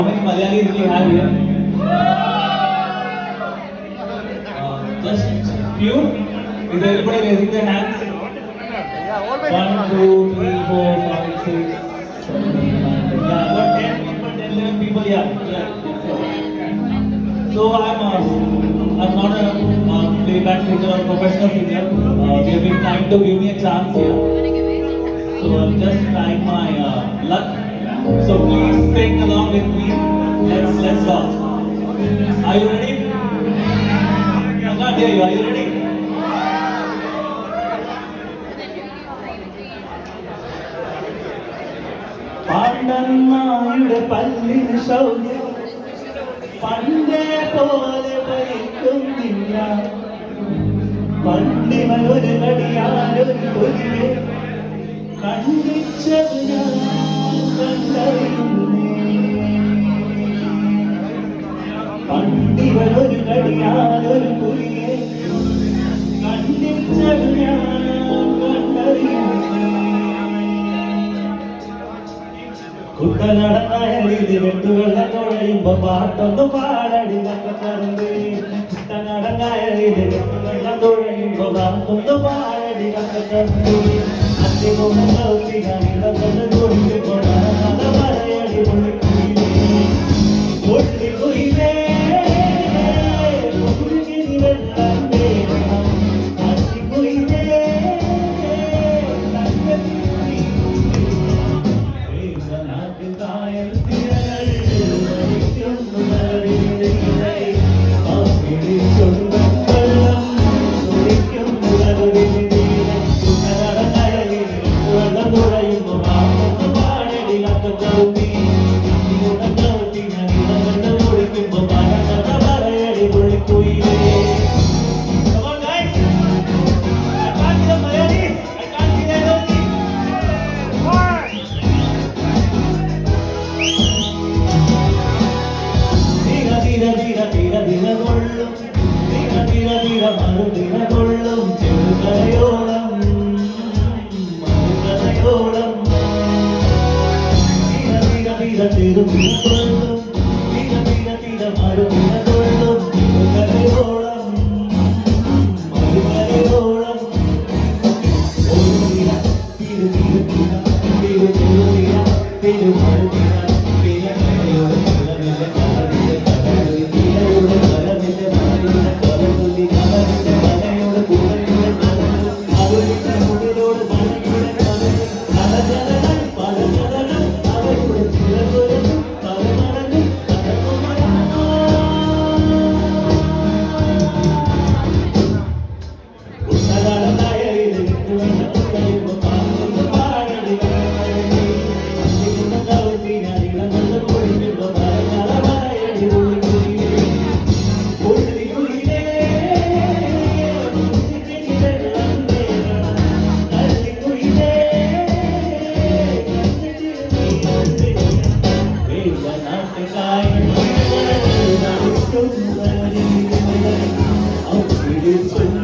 How many Malayalis do you have here? Just few. Is everybody raising their hands? 1, 2, 3, 4, 5, 6, 7, 8, 9, 10. Yeah, about 10, 11 people. Yeah. So I'm not a playback singer or professional singer. They have been trying to give me a chance here. So I'm just trying my luck. So please sing along with me. Let's rock. Are you ready? I can't hear you. Are you ready? പാണ്ടന്മാരുടെ പല്ലിന് ശൗര്യം പണ്ടേ പോലെ ഭരിക്കുന്നില്ല. പണ്ടിവനൊരു കടിയാലൊരു കൊതിയെ കണ്ടിച്ചത് ഞാൻ കണ്ടറിയുന്നേ. പണ്ടിവനൊരു കടിയാലൊരു കൊതിയെ കണ്ടിച്ചത് ഞാൻ കണ്ടറിയുന്നേ. കുട്ടനടനായരിത് വെട്ടുവെള്ളം തുഴയുമ്പോ പാട്ടൊന്ന് പാടടി കക്കറുണ്ട്. കുട്ടനടനായരിത് വെട്ടുവെള്ളം തുഴയുമ്പോ പാട്ടൊന്ന് പാടടി കക്കറുണ്ട്. അന്തിമുഖം നോക്കി ഞാൻ ഇടകൊണ്ട് കുടിക്കുമ്പോൾ കഥ പറയടി പൊള്ളിക്കുയിലേ പൊള്ളിക്കുയിലേ പൊള്ളിക്കിനി വെള്ളം വേണം അടിക്കുയിലേ മറുദിനകൊള്ളും ചെറുകരയോളം മറുകരയോളം ചെറുകൊള്ളും മറുദിനകൊള്ളും ചെറുകരയോളം മറുകരയോളം I'll